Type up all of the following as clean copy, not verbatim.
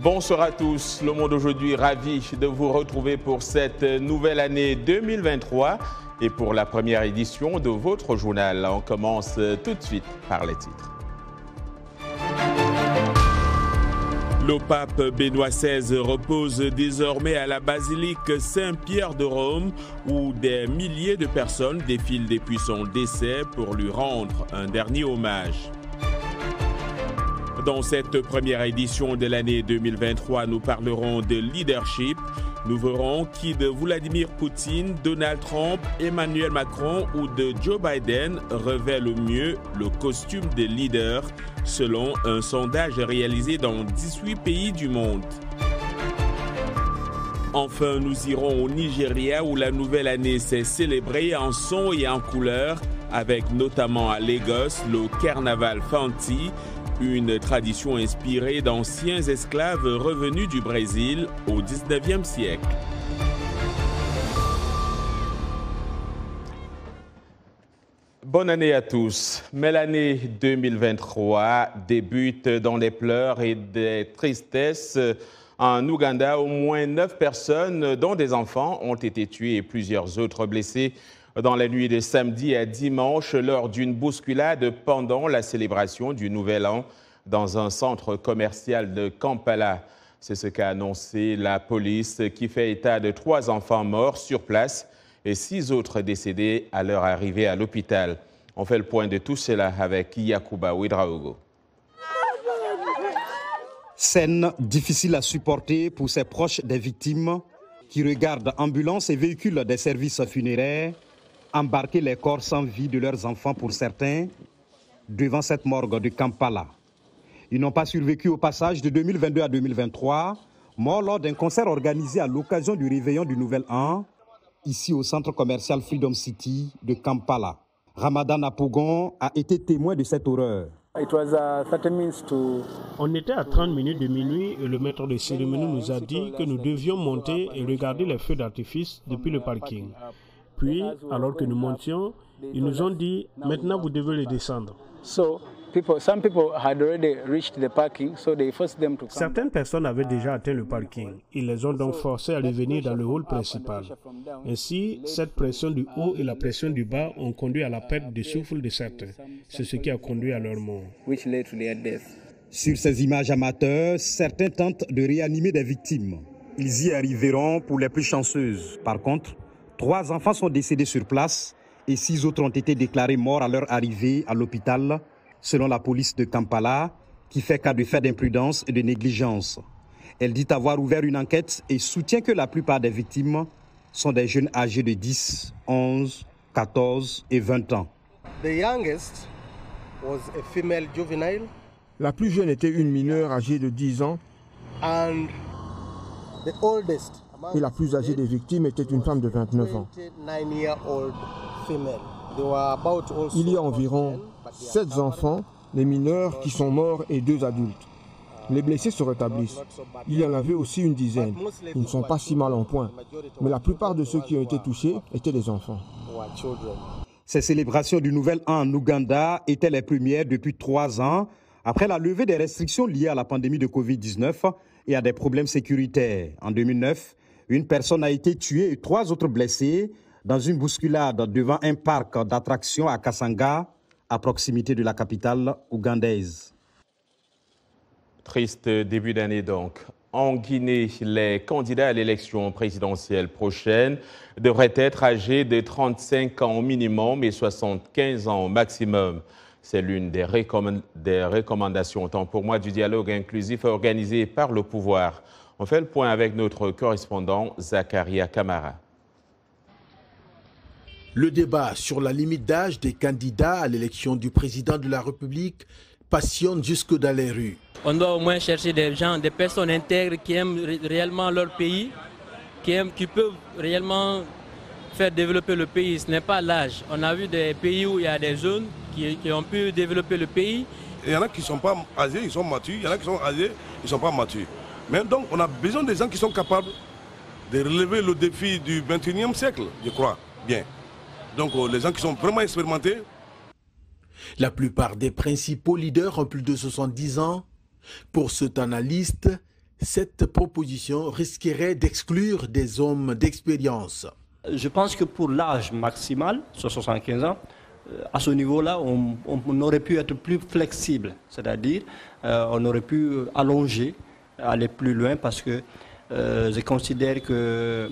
Bonsoir à tous, Le Monde aujourd'hui, ravi de vous retrouver pour cette nouvelle année 2023 et pour la première édition de votre journal. On commence tout de suite par les titres. Le pape Benoît XVI repose désormais à la basilique Saint-Pierre de Rome où des milliers de personnes défilent depuis son décès pour lui rendre un dernier hommage. Dans cette première édition de l'année 2023, nous parlerons de leadership. Nous verrons qui de Vladimir Poutine, Donald Trump, Emmanuel Macron ou de Joe Biden revêt le mieux le costume de leader, selon un sondage réalisé dans 18 pays du monde. Enfin, nous irons au Nigeria où la nouvelle année s'est célébrée en son et en couleur, avec notamment à Lagos le carnaval Fanti, une tradition inspirée d'anciens esclaves revenus du Brésil au XIXe siècle. Bonne année à tous. Mais l'année 2023 débute dans les pleurs et des tristesses. En Ouganda, au moins 9 personnes, dont des enfants, ont été tuées et plusieurs autres blessées dans la nuit de samedi à dimanche lors d'une bousculade pendant la célébration du Nouvel An dans un centre commercial de Kampala. C'est ce qu'a annoncé la police qui fait état de 3 enfants morts sur place et 6 autres décédés à leur arrivée à l'hôpital. On fait le point de tout cela avec Yakuba Ouedraogo. Scène difficile à supporter pour ces proches des victimes qui regardent ambulances et véhicules des services funéraires embarquer les corps sans vie de leurs enfants pour certains devant cette morgue de Kampala. Ils n'ont pas survécu au passage de 2022 à 2023, morts lors d'un concert organisé à l'occasion du réveillon du Nouvel An, ici au centre commercial Freedom City de Kampala. Ramadan Apogon a été témoin de cette horreur. On était à 30 minutes de minuit et le maître de cérémonie nous a dit que nous devions monter et regarder les feux d'artifice depuis le parking. Puis, alors que nous montions, ils nous ont dit « Maintenant, vous devez les descendre ». Certaines personnes avaient déjà atteint le parking. Ils les ont donc forcés à revenir dans le hall principal. Ainsi, cette pression du haut et la pression du bas ont conduit à la perte de souffle de certains. C'est ce qui a conduit à leur mort. Sur ces images amateurs, certains tentent de réanimer des victimes. Ils y arriveront pour les plus chanceuses. Par contre, 3 enfants sont décédés sur place et 6 autres ont été déclarés morts à leur arrivée à l'hôpital, selon la police de Kampala, qui fait cas de faits d'imprudence et de négligence. Elle dit avoir ouvert une enquête et soutient que la plupart des victimes sont des jeunes âgés de 10, 11, 14 et 20 ans. La plus jeune était une mineure âgée de 10 ans. Et la plus âgée des victimes était une femme de 29 ans. Il y a environ 7 enfants, les mineurs qui sont morts et 2 adultes. Les blessés se rétablissent. Il y en avait aussi une dizaine. Ils ne sont pas si mal en point. Mais la plupart de ceux qui ont été touchés étaient des enfants. Ces célébrations du Nouvel An en Ouganda étaient les premières depuis 3 ans, après la levée des restrictions liées à la pandémie de Covid-19 et à des problèmes sécuritaires. En 2009, une personne a été tuée et 3 autres blessés dans une bousculade devant un parc d'attractions à Kasanga, à proximité de la capitale ougandaise. Triste début d'année donc. En Guinée, les candidats à l'élection présidentielle prochaine devraient être âgés de 35 ans au minimum et 75 ans au maximum. C'est l'une des recommandations, autant pour moi, du dialogue inclusif organisé par le pouvoir. On fait le point avec notre correspondant Zakaria Kamara. Le débat sur la limite d'âge des candidats à l'élection du président de la République passionne jusque dans les rues. On doit au moins chercher des gens, des personnes intègres qui aiment réellement leur pays, qui peuvent réellement faire développer le pays. Ce n'est pas l'âge. On a vu des pays où il y a des jeunes qui ont pu développer le pays il y en a qui ne sont pas âgés, ils sont matures. Il y en a qui sont âgés, ils ne sont pas matures. Mais donc, on a besoin des gens qui sont capables de relever le défi du 21e siècle, je crois bien. Donc, les gens qui sont vraiment expérimentés. La plupart des principaux leaders ont plus de 70 ans. Pour cet analyste, cette proposition risquerait d'exclure des hommes d'expérience. Je pense que pour l'âge maximal, 75 ans, à ce niveau-là, on aurait pu être plus flexible. C'est-à-dire, on aurait pu allonger, aller plus loin, parce que je considère que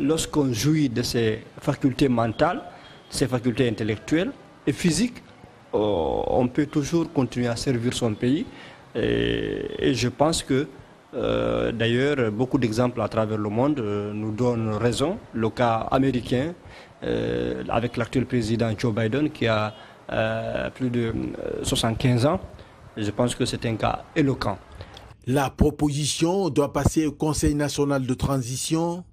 lorsqu'on jouit de ses facultés mentales, ses facultés intellectuelles et physiques, on peut toujours continuer à servir son pays. Et je pense que, d'ailleurs, beaucoup d'exemples à travers le monde nous donnent raison. Le cas américain, avec l'actuel président Joe Biden, qui a plus de 75 ans, je pense que c'est un cas éloquent. La proposition doit passer au Conseil national de transition.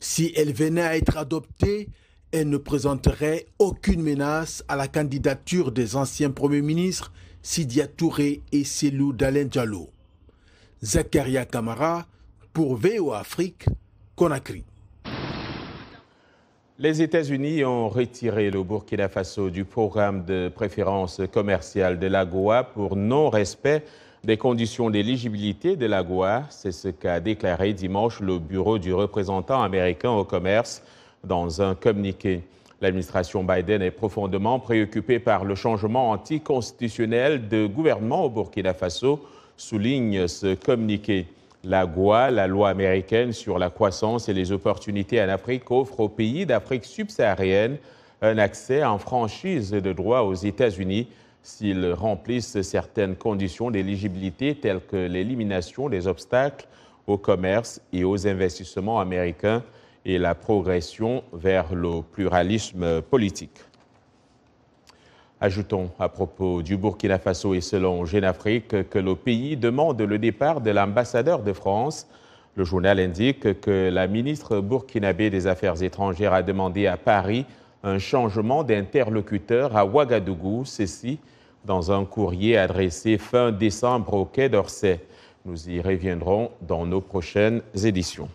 Si elle venait à être adoptée, elle ne présenterait aucune menace à la candidature des anciens premiers ministres Sidya Touré et Cellou Dalein Diallo. Zakaria Kamara pour VOA Afrique, Conakry. Les États-Unis ont retiré le Burkina Faso du programme de préférence commerciale de l'AGOA pour non-respect des conditions d'éligibilité de l'AGOA. C'est ce qu'a déclaré dimanche le bureau du représentant américain au commerce dans un communiqué. L'administration Biden est profondément préoccupée par le changement anticonstitutionnel de gouvernement au Burkina Faso, souligne ce communiqué. L'AGOA, la loi américaine sur la croissance et les opportunités en Afrique, offre aux pays d'Afrique subsaharienne un accès en franchise de droit aux États-Unis s'ils remplissent certaines conditions d'éligibilité telles que l'élimination des obstacles au commerce et aux investissements américains et la progression vers le pluralisme politique. Ajoutons à propos du Burkina Faso et selon Jeune Afrique que le pays demande le départ de l'ambassadeur de France. Le journal indique que la ministre burkinabé des Affaires étrangères a demandé à Paris un changement d'interlocuteur à Ouagadougou, ceci dans un courrier adressé fin décembre au Quai d'Orsay. Nous y reviendrons dans nos prochaines éditions.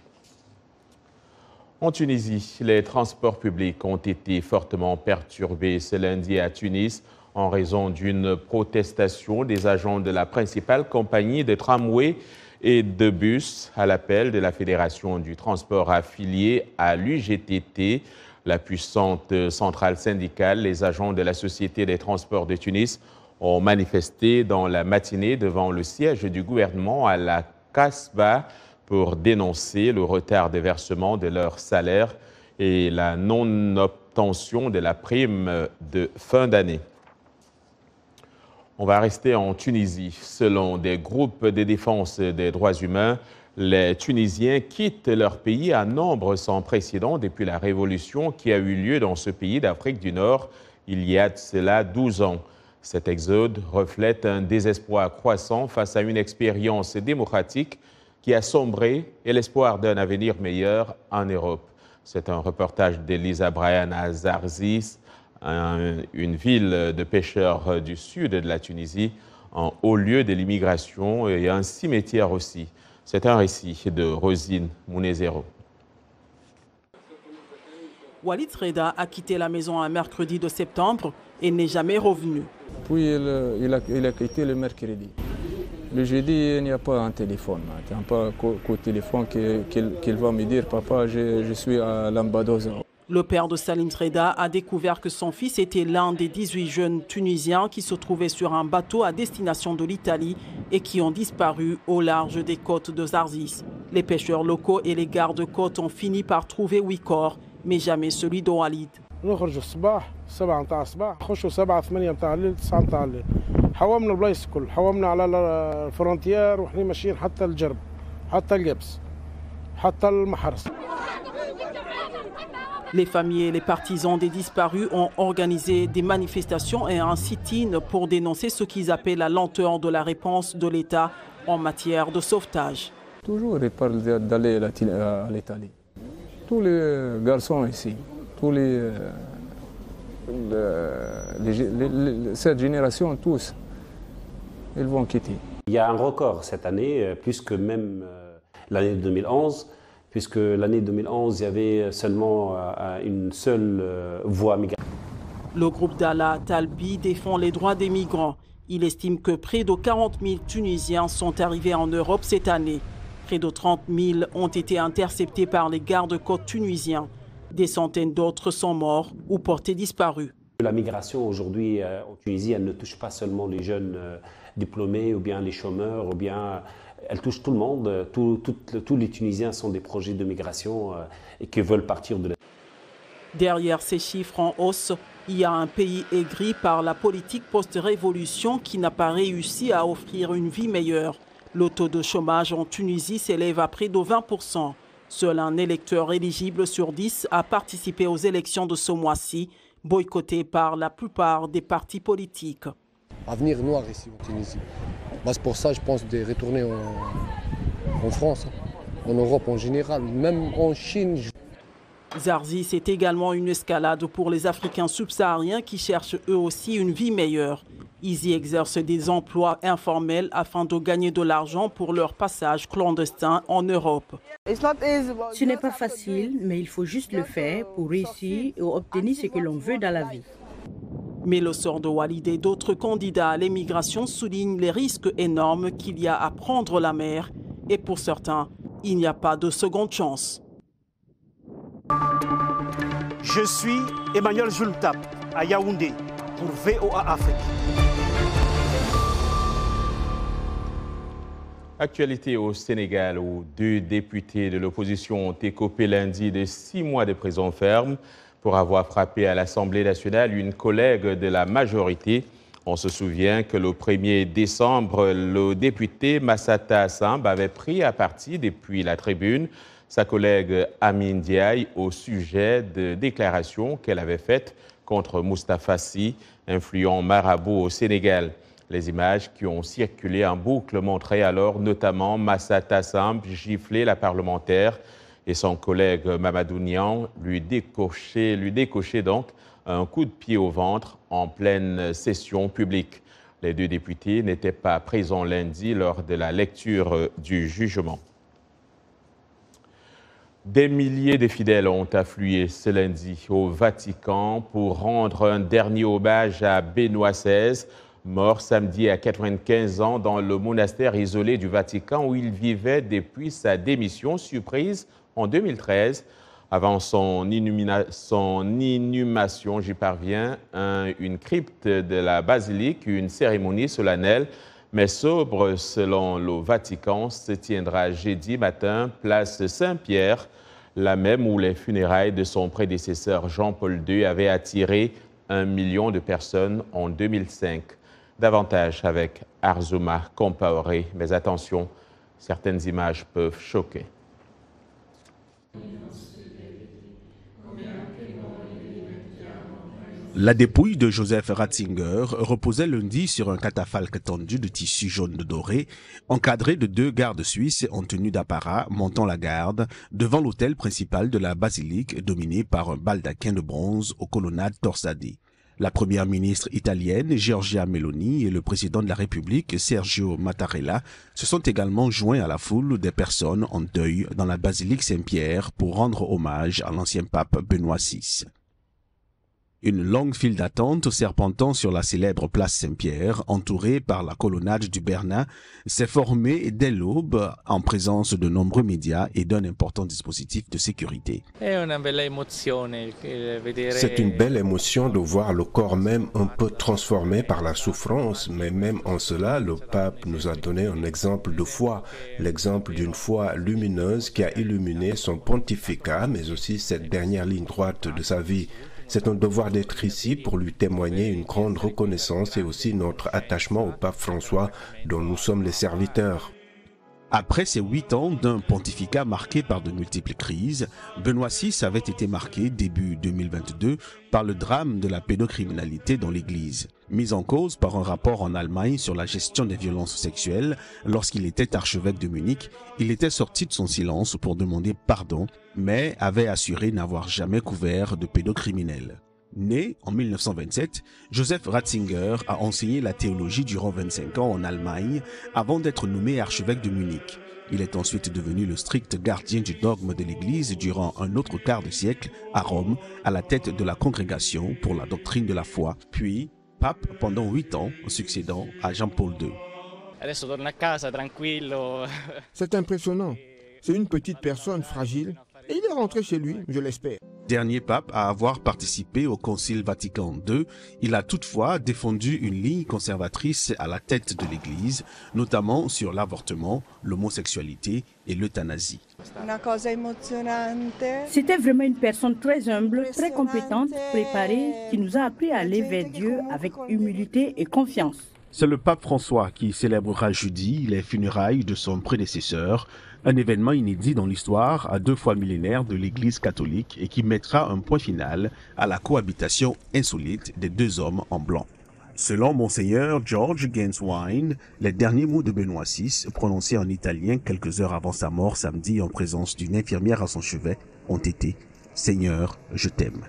En Tunisie, les transports publics ont été fortement perturbés ce lundi à Tunis en raison d'une protestation des agents de la principale compagnie de tramway et de bus à l'appel de la Fédération du transport affiliée à l'UGTT, la puissante centrale syndicale. Les agents de la Société des transports de Tunis ont manifesté dans la matinée devant le siège du gouvernement à la Casbah pour dénoncer le retard de versement de leur salaire et la non-obtention de la prime de fin d'année. On va rester en Tunisie. Selon des groupes de défense des droits humains, les Tunisiens quittent leur pays à nombre sans précédent depuis la révolution qui a eu lieu dans ce pays d'Afrique du Nord il y a de cela 12 ans. Cet exode reflète un désespoir croissant face à une expérience démocratique qui a sombré et l'espoir d'un avenir meilleur en Europe. C'est un reportage d'Elisa Brian à Zarzis, une ville de pêcheurs du sud de la Tunisie, en haut lieu de l'immigration et un cimetière aussi. C'est un récit de Rosine Mounezero. Walid Reda a quitté la maison un mercredi de septembre et n'est jamais revenu. Puis il a quitté le mercredi. Le jeudi, il n'y a pas un téléphone. Il n'y a pas qu'au téléphone qu'il va me dire « Papa, je suis à Lambadosa ». Le père de Salim Reda a découvert que son fils était l'un des 18 jeunes Tunisiens qui se trouvaient sur un bateau à destination de l'Italie et qui ont disparu au large des côtes de Zarzis. Les pêcheurs locaux et les gardes-côtes ont fini par trouver 8 corps, mais jamais celui de Walid. حومنا البلايص كل حومنا على الفرونتيير وإحنا ماشيين حتى الجرب حتى الجبس حتى المحرس. Les familles et les partisans des disparus ont organisé des manifestations et un sit-in pour dénoncer ce qu'ils appellent la lenteur de la réponse de l'État en matière de sauvetage. Toujours ils parlent d'aller à l'Italie. Tous les garçons ici, tous cette génération, tous, ils vont quitter. Il y a un record cette année, plus que même l'année 2011, puisque l'année 2011, il y avait seulement une seule voie migratoire. Le groupe d'Allah Talbi défend les droits des migrants. Il estime que près de 40 000 Tunisiens sont arrivés en Europe cette année. Près de 30 000 ont été interceptés par les gardes-côtes tunisiens. Des centaines d'autres sont morts ou portés disparus. La migration aujourd'hui en Tunisie, elle ne touche pas seulement les jeunes diplômés ou bien les chômeurs, ou bien elle touche tout le monde. Tous les Tunisiens sont des projets de migration et qui veulent partir de la... Derrière ces chiffres en hausse, il y a un pays aigri par la politique post-révolution qui n'a pas réussi à offrir une vie meilleure. Le taux de chômage en Tunisie s'élève à près de 20%. Seul un électeur éligible sur 10 a participé aux élections de ce mois-ci, boycotté par la plupart des partis politiques. Avenir noir ici en Tunisie. C'est pour ça, je pense, de retourner en France, en Europe en général, même en Chine. Zarzis, c'est également une escalade pour les Africains subsahariens qui cherchent eux aussi une vie meilleure. Ils y exercent des emplois informels afin de gagner de l'argent pour leur passage clandestin en Europe. Ce n'est pas facile, mais il faut juste le faire pour réussir et obtenir ce que l'on veut dans la vie. Mais le sort de Walid et d'autres candidats à l'émigration souligne les risques énormes qu'il y a à prendre la mer. Et pour certains, il n'y a pas de seconde chance. Je suis Emmanuel Jultap à Yaoundé pour VOA Afrique. Actualité au Sénégal où 2 députés de l'opposition ont écopé lundi de 6 mois de prison ferme pour avoir frappé à l'Assemblée nationale une collègue de la majorité. On se souvient que le 1er décembre, le député Massata Samb avait pris à partie depuis la tribune sa collègue Amine Diaye au sujet de déclarations qu'elle avait faites contre Moustapha Sy, influent marabout au Sénégal. Les images qui ont circulé en boucle montraient alors notamment Massata Samb gifler la parlementaire et son collègue Mamadou Niang lui décocher donc un coup de pied au ventre en pleine session publique. Les 2 députés n'étaient pas présents lundi lors de la lecture du jugement. Des milliers de fidèles ont afflué ce lundi au Vatican pour rendre un dernier hommage à Benoît XVI, mort samedi à 95 ans dans le monastère isolé du Vatican où il vivait depuis sa démission surprise en 2013. Avant son inhumation, j'y parviens, une crypte de la basilique, une cérémonie solennelle, mais sobre selon le Vatican, se tiendra jeudi matin, place Saint-Pierre, la même où les funérailles de son prédécesseur Jean-Paul II avaient attiré 1 million de personnes en 2005. Davantage avec Arzouma Compaoré. Mais attention, certaines images peuvent choquer. La dépouille de Joseph Ratzinger reposait lundi sur un catafalque tendu de tissu jaune doré, encadré de 2 gardes suisses en tenue d'apparat montant la garde devant l'autel principal de la basilique dominé par un baldaquin de bronze aux colonnades torsadées. La première ministre italienne, Giorgia Meloni, et le président de la République, Sergio Mattarella, se sont également joints à la foule des personnes en deuil dans la basilique Saint-Pierre pour rendre hommage à l'ancien pape Benoît VI. Une longue file d'attente serpentant sur la célèbre place Saint-Pierre, entourée par la colonnade du Bernat, s'est formée dès l'aube en présence de nombreux médias et d'un important dispositif de sécurité. C'est une belle émotion de voir le corps même un peu transformé par la souffrance, mais même en cela, le pape nous a donné un exemple de foi, l'exemple d'une foi lumineuse qui a illuminé son pontificat, mais aussi cette dernière ligne droite de sa vie. C'est un devoir d'être ici pour lui témoigner une grande reconnaissance et aussi notre attachement au pape François dont nous sommes les serviteurs. Après ces 8 ans d'un pontificat marqué par de multiples crises, Benoît VI avait été marqué début 2022 par le drame de la pédocriminalité dans l'Église, mise en cause par un rapport en Allemagne sur la gestion des violences sexuelles. Lorsqu'il était archevêque de Munich, il était sorti de son silence pour demander pardon, mais avait assuré n'avoir jamais couvert de pédocriminels. Né en 1927, Joseph Ratzinger a enseigné la théologie durant 25 ans en Allemagne avant d'être nommé archevêque de Munich. Il est ensuite devenu le strict gardien du dogme de l'Église durant un autre quart de siècle à Rome, à la tête de la congrégation pour la doctrine de la foi, puis pape pendant 8 ans, succédant à Jean-Paul II. C'est impressionnant. C'est une petite personne fragile et il est rentré chez lui, je l'espère. Dernier pape à avoir participé au Concile Vatican II, il a toutefois défendu une ligne conservatrice à la tête de l'Église, notamment sur l'avortement, l'homosexualité et l'euthanasie. C'était vraiment une personne très humble, très compétente, préparée, qui nous a appris à aller vers Dieu avec humilité et confiance. C'est le pape François qui célébrera jeudi les funérailles de son prédécesseur, un événement inédit dans l'histoire à 2 fois millénaire de l'Église catholique et qui mettra un point final à la cohabitation insolite des 2 hommes en blanc. Selon Monseigneur George Gainswine, les derniers mots de Benoît VI, prononcés en italien quelques heures avant sa mort samedi en présence d'une infirmière à son chevet, ont été « Seigneur, je t'aime ».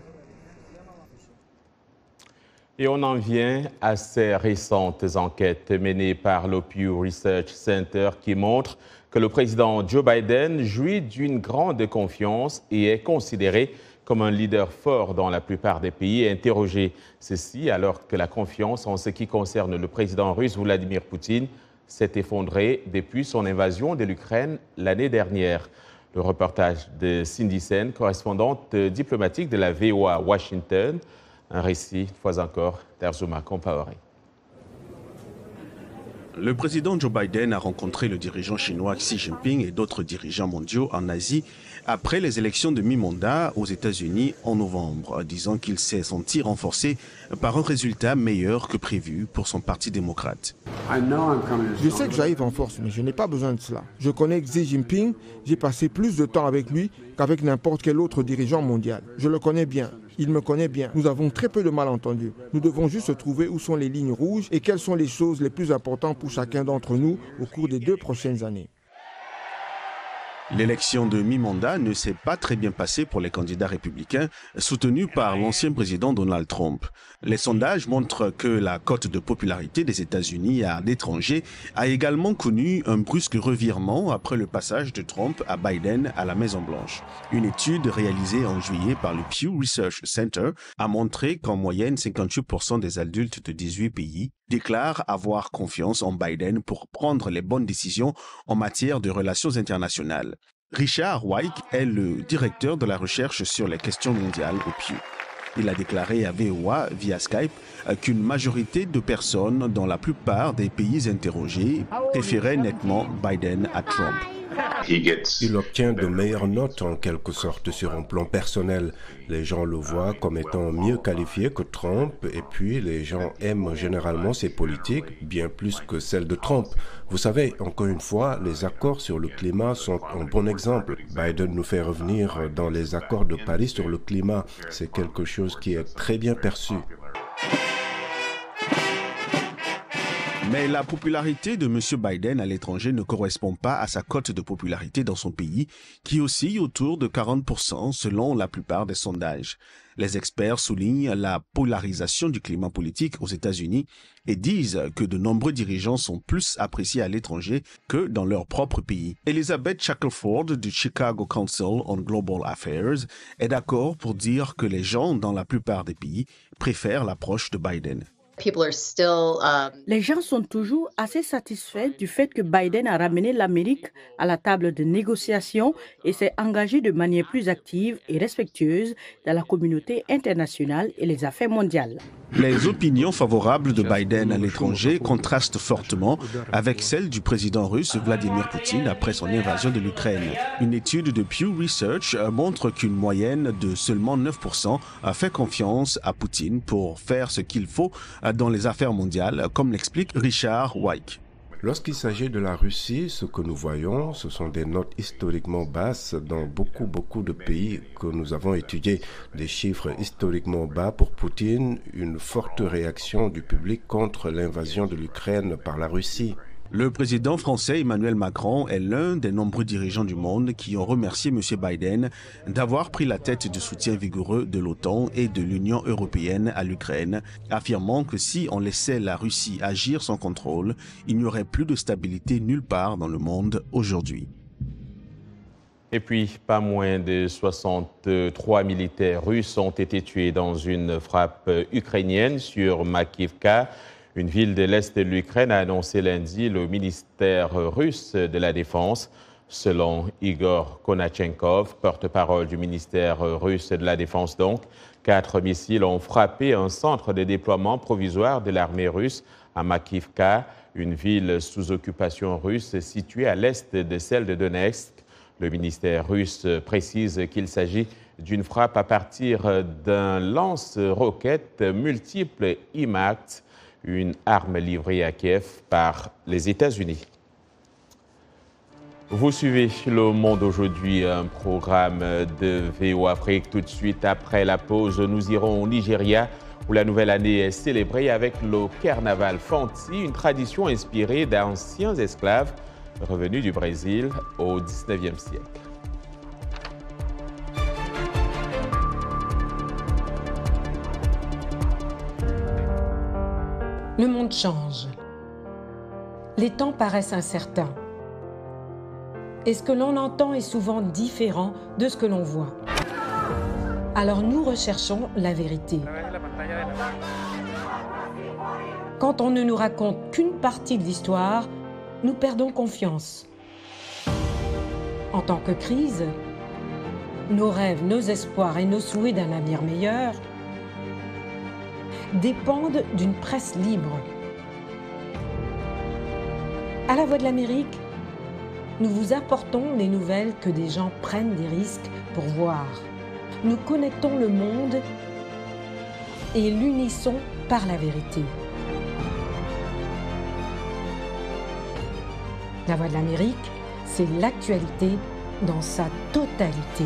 Et on en vient à ces récentes enquêtes menées par le Pew Research Center qui montrent que le président Joe Biden jouit d'une grande confiance et est considéré comme un leader fort dans la plupart des pays interrogés. Ceci alors que la confiance en ce qui concerne le président russe Vladimir Poutine s'est effondrée depuis son invasion de l'Ukraine l'année dernière. Le reportage de Cindy Sen, correspondante diplomatique de la VOA à Washington. Un récit, une fois encore, d'Arzuma Compaoré. Le président Joe Biden a rencontré le dirigeant chinois Xi Jinping et d'autres dirigeants mondiaux en Asie après les élections de mi-mandat aux États-Unis en novembre, disant qu'il s'est senti renforcé par un résultat meilleur que prévu pour son parti démocrate. Je sais que j'arrive en force, mais je n'ai pas besoin de cela. Je connais Xi Jinping, j'ai passé plus de temps avec lui qu'avec n'importe quel autre dirigeant mondial. Je le connais bien. Il me connaît bien. Nous avons très peu de malentendus. Nous devons juste trouver où sont les lignes rouges et quelles sont les choses les plus importantes pour chacun d'entre nous au cours des 2 prochaines années. L'élection de mi-mandat ne s'est pas très bien passée pour les candidats républicains soutenus par l'ancien président Donald Trump. Les sondages montrent que la cote de popularité des États-Unis à l'étranger a également connu un brusque revirement après le passage de Trump à Biden à la Maison-Blanche. Une étude réalisée en juillet par le Pew Research Center a montré qu'en moyenne 58% des adultes de 18 pays déclarent avoir confiance en Biden pour prendre les bonnes décisions en matière de relations internationales. Richard Wyke est le directeur de la recherche sur les questions mondiales au Pew. Il a déclaré à VOA via Skype qu'une majorité de personnes dans la plupart des pays interrogés préféraient nettement Biden à Trump. Il obtient de meilleures notes en quelque sorte sur un plan personnel. Les gens le voient comme étant mieux qualifié que Trump et puis les gens aiment généralement ses politiques bien plus que celles de Trump. Vous savez, encore une fois, les accords sur le climat sont un bon exemple. Biden nous fait revenir dans les accords de Paris sur le climat. C'est quelque chose qui est très bien perçu. Mais la popularité de M. Biden à l'étranger ne correspond pas à sa cote de popularité dans son pays, qui oscille autour de 40% selon la plupart des sondages. Les experts soulignent la polarisation du climat politique aux États-Unis et disent que de nombreux dirigeants sont plus appréciés à l'étranger que dans leur propre pays. Elizabeth Shackelford du Chicago Council on Global Affairs est d'accord pour dire que les gens dans la plupart des pays préfèrent l'approche de Biden. Les gens sont toujours assez satisfaits du fait que Biden a ramené l'Amérique à la table de négociation et s'est engagé de manière plus active et respectueuse dans la communauté internationale et les affaires mondiales. Les opinions favorables de Biden à l'étranger contrastent fortement avec celles du président russe Vladimir Poutine après son invasion de l'Ukraine. Une étude de Pew Research montre qu'une moyenne de seulement 9% a fait confiance à Poutine pour faire ce qu'il faut dans les affaires mondiales, comme l'explique Richard Wyke. Lorsqu'il s'agit de la Russie, ce que nous voyons, ce sont des notes historiquement basses dans beaucoup de pays que nous avons étudiés. Des chiffres historiquement bas pour Poutine, une forte réaction du public contre l'invasion de l'Ukraine par la Russie. Le président français Emmanuel Macron est l'un des nombreux dirigeants du monde qui ont remercié M. Biden d'avoir pris la tête du soutien vigoureux de l'OTAN et de l'Union européenne à l'Ukraine, affirmant que si on laissait la Russie agir sans contrôle, il n'y aurait plus de stabilité nulle part dans le monde aujourd'hui. Et puis, pas moins de 63 militaires russes ont été tués dans une frappe ukrainienne sur Makivka. Une ville de l'Est de l'Ukraine, a annoncé lundi le ministère russe de la Défense. Selon Igor Konachenkov, porte-parole du ministère russe de la Défense donc, 4 missiles ont frappé un centre de déploiement provisoire de l'armée russe à Makivka, une ville sous occupation russe située à l'est de celle de Donetsk. Le ministère russe précise qu'il s'agit d'une frappe à partir d'un lance-roquettes multiple IMAX, une arme livrée à Kiev par les États-Unis. Vous suivez Le Monde aujourd'hui, un programme de VO Afrique. Tout de suite après la pause, nous irons au Nigeria où la nouvelle année est célébrée avec le carnaval Fanti, une tradition inspirée d'anciens esclaves revenus du Brésil au XIXe siècle. Le monde change. Les temps paraissent incertains. Et ce que l'on entend est souvent différent de ce que l'on voit. Alors nous recherchons la vérité. Quand on ne nous raconte qu'une partie de l'histoire, nous perdons confiance. En tant que crise, nos rêves, nos espoirs et nos souhaits d'un avenir meilleur dépendent d'une presse libre. À la Voix de l'Amérique, nous vous apportons les nouvelles que des gens prennent des risques pour voir. Nous connectons le monde et l'unissons par la vérité. La Voix de l'Amérique, c'est l'actualité dans sa totalité.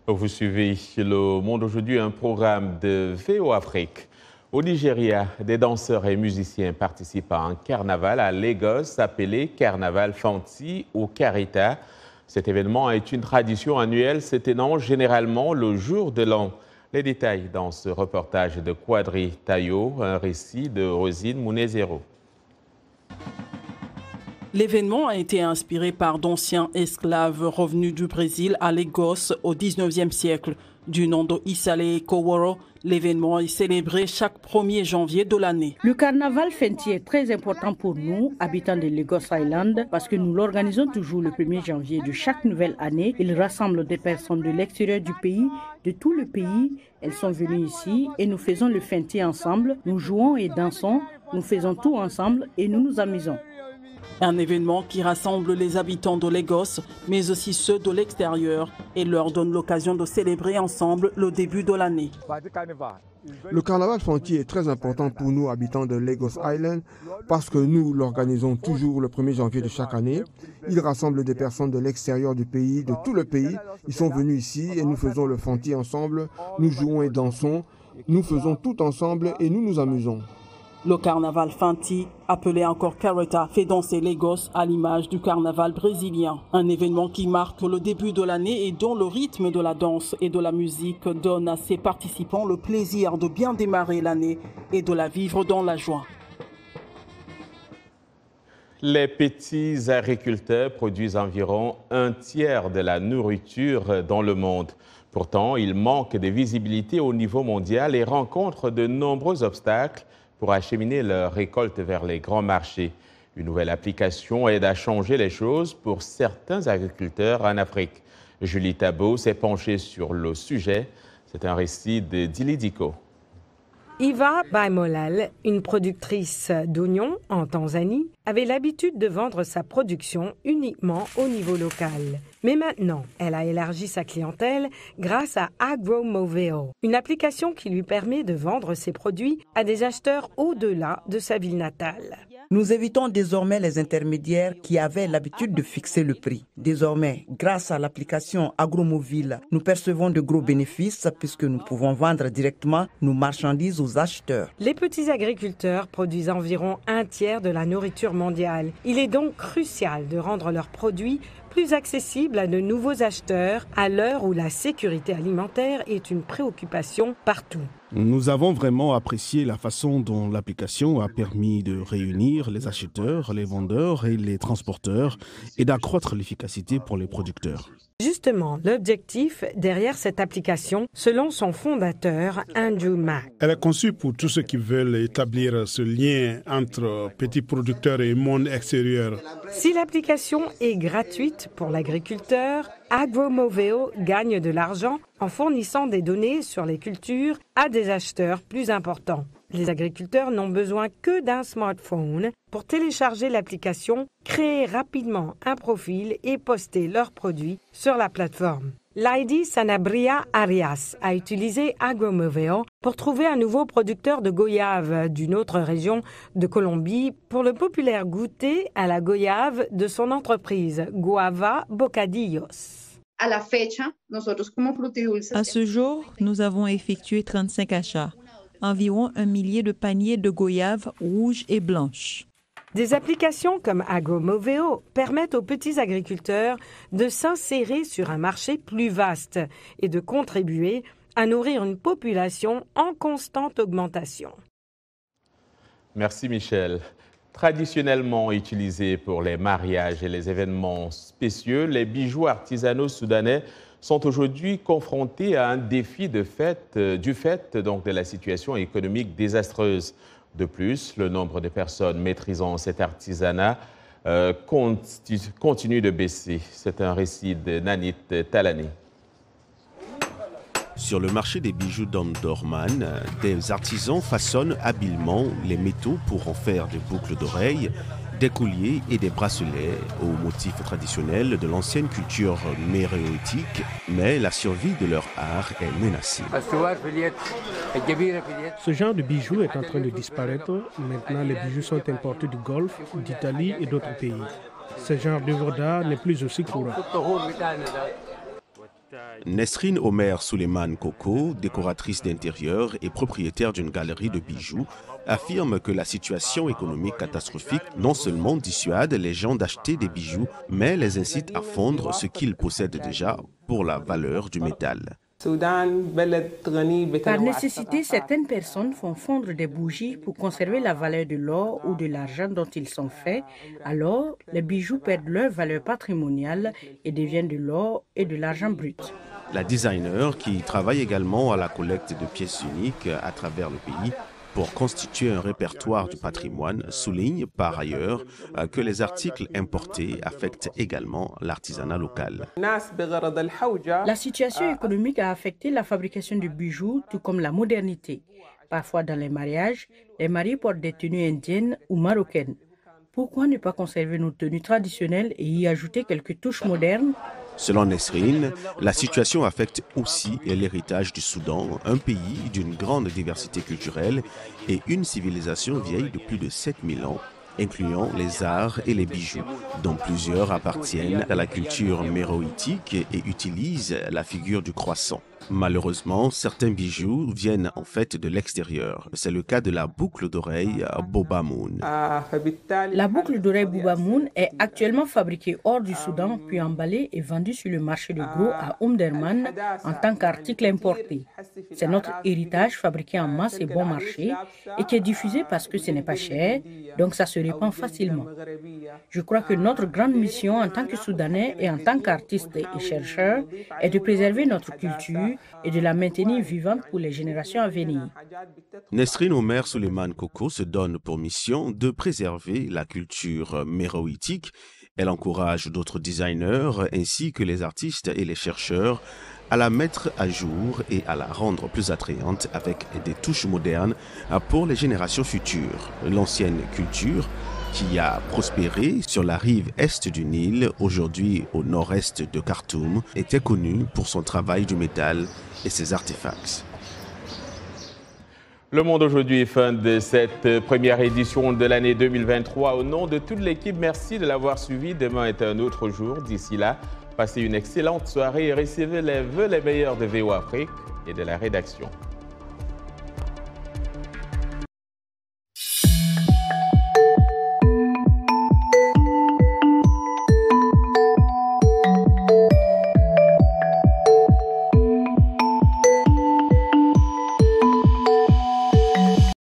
Vous suivez Le Monde aujourd'hui, un programme de VO Afrique. Au Nigeria, des danseurs et musiciens participent à un carnaval à Lagos appelé Carnaval Fanti ou Carita. Cet événement est une tradition annuelle s'étendant généralement le jour de l'an. Les détails dans ce reportage de Quadri Tayo, un récit de Rosine Mounezero. L'événement a été inspiré par d'anciens esclaves revenus du Brésil à Lagos au XIXe siècle. Du nom de Isale Koworo, l'événement est célébré chaque 1er janvier de l'année. Le carnaval Fanti est très important pour nous, habitants de Lagos Island, parce que nous l'organisons toujours le 1er janvier de chaque nouvelle année. Il rassemble des personnes de l'extérieur du pays, de tout le pays. Elles sont venues ici et nous faisons le Fanti ensemble. Nous jouons et dansons, nous faisons tout ensemble et nous nous amusons. Un événement qui rassemble les habitants de Lagos, mais aussi ceux de l'extérieur, et leur donne l'occasion de célébrer ensemble le début de l'année. Le carnaval Fanti est très important pour nous, habitants de Lagos Island, parce que nous l'organisons toujours le 1er janvier de chaque année. Il rassemble des personnes de l'extérieur du pays, de tout le pays. Ils sont venus ici et nous faisons le Fanti ensemble. Nous jouons et dansons. Nous faisons tout ensemble et nous nous amusons. Le carnaval Fanti, appelé encore Carita, fait danser Lagos à l'image du carnaval brésilien. Un événement qui marque le début de l'année et dont le rythme de la danse et de la musique donne à ses participants le plaisir de bien démarrer l'année et de la vivre dans la joie. Les petits agriculteurs produisent environ un tiers de la nourriture dans le monde. Pourtant, ils manquent de visibilité au niveau mondial et rencontrent de nombreux obstacles pour acheminer leurs récoltes vers les grands marchés. Une nouvelle application aide à changer les choses pour certains agriculteurs en Afrique. Julie Tabo s'est penchée sur le sujet. C'est un récit de Dili Diko. Iva Baimolal, une productrice d'oignons en Tanzanie, avait l'habitude de vendre sa production uniquement au niveau local. Mais maintenant, elle a élargi sa clientèle grâce à AgroMoveo, une application qui lui permet de vendre ses produits à des acheteurs au-delà de sa ville natale. Nous évitons désormais les intermédiaires qui avaient l'habitude de fixer le prix. Désormais, grâce à l'application Agromobile, nous percevons de gros bénéfices puisque nous pouvons vendre directement nos marchandises aux acheteurs. Les petits agriculteurs produisent environ un tiers de la nourriture mondiale. Il est donc crucial de rendre leurs produits plus accessibles à de nouveaux acheteurs à l'heure où la sécurité alimentaire est une préoccupation partout. Nous avons vraiment apprécié la façon dont l'application a permis de réunir les acheteurs, les vendeurs et les transporteurs et d'accroître l'efficacité pour les producteurs. Justement, l'objectif derrière cette application, selon son fondateur, Andrew Mack. Elle est conçue pour tous ceux qui veulent établir ce lien entre petits producteurs et monde extérieur. Si l'application est gratuite pour l'agriculteur, Agromoveo gagne de l'argent en fournissant des données sur les cultures à des acheteurs plus importants. Les agriculteurs n'ont besoin que d'un smartphone pour télécharger l'application, créer rapidement un profil et poster leurs produits sur la plateforme. Lady Sanabria Arias a utilisé Agromoveo pour trouver un nouveau producteur de goyave d'une autre région de Colombie pour le populaire goûter à la goyave de son entreprise, Guava Bocadillos. À ce jour, nous avons effectué 35 achats, environ 1 millier de paniers de goyaves rouges et blanches. Des applications comme Agromoveo permettent aux petits agriculteurs de s'insérer sur un marché plus vaste et de contribuer à nourrir une population en constante augmentation. Merci Michel. Traditionnellement utilisés pour les mariages et les événements spéciaux, les bijoux artisanaux soudanais sont aujourd'hui confrontés à un défi du fait de la situation économique désastreuse. De plus, le nombre de personnes maîtrisant cet artisanat continue de baisser. C'est un récit de Nanit Talani. Sur le marché des bijoux d'Omdurman, des artisans façonnent habilement les métaux pour en faire des boucles d'oreilles, des colliers et des bracelets aux motifs traditionnels de l'ancienne culture méroïtique, mais la survie de leur art est menacée. Ce genre de bijoux est en train de disparaître. Maintenant, les bijoux sont importés du Golfe, d'Italie et d'autres pays. Ce genre d'œuvre d'art n'est plus aussi courant. Nesrine Omer Suleiman Koko, décoratrice d'intérieur et propriétaire d'une galerie de bijoux, affirme que la situation économique catastrophique non seulement dissuade les gens d'acheter des bijoux, mais les incite à fondre ce qu'ils possèdent déjà pour la valeur du métal. Par nécessité, certaines personnes font fondre des bougies pour conserver la valeur de l'or ou de l'argent dont ils sont faits. Alors, les bijoux perdent leur valeur patrimoniale et deviennent de l'or et de l'argent brut. La designer, qui travaille également à la collecte de pièces uniques à travers le pays, pour constituer un répertoire du patrimoine, souligne par ailleurs que les articles importés affectent également l'artisanat local. La situation économique a affecté la fabrication de bijoux, tout comme la modernité. Parfois dans les mariages, les mariés portent des tenues indiennes ou marocaines. Pourquoi ne pas conserver nos tenues traditionnelles et y ajouter quelques touches modernes ? Selon Nesrine, la situation affecte aussi l'héritage du Soudan, un pays d'une grande diversité culturelle et une civilisation vieille de plus de 7000 ans, incluant les arts et les bijoux, dont plusieurs appartiennent à la culture méroïtique et utilisent la figure du croissant. Malheureusement, certains bijoux viennent en fait de l'extérieur. C'est le cas de la boucle d'oreille Boba Moon. La boucle d'oreille Boba Moon est actuellement fabriquée hors du Soudan, puis emballée et vendue sur le marché de gros à Omdurman en tant qu'article importé. C'est notre héritage fabriqué en masse et bon marché et qui est diffusé parce que ce n'est pas cher, donc ça se répand facilement. Je crois que notre grande mission en tant que Soudanais et en tant qu'artistes et chercheurs est de préserver notre culture et de la maintenir vivante pour les générations à venir. Nesrine Omer Suleiman Koko se donne pour mission de préserver la culture méroïtique. Elle encourage d'autres designers ainsi que les artistes et les chercheurs à la mettre à jour et à la rendre plus attrayante avec des touches modernes pour les générations futures. L'ancienne culture qui a prospéré sur la rive est du Nil, aujourd'hui au nord-est de Khartoum, était connue pour son travail du métal et ses artefacts. Le Monde aujourd'hui est fin de cette première édition de l'année 2023. Au nom de toute l'équipe, merci de l'avoir suivi. Demain est un autre jour. D'ici là, passez une excellente soirée et recevez les vœux les meilleurs de VOA Afrique et de la rédaction.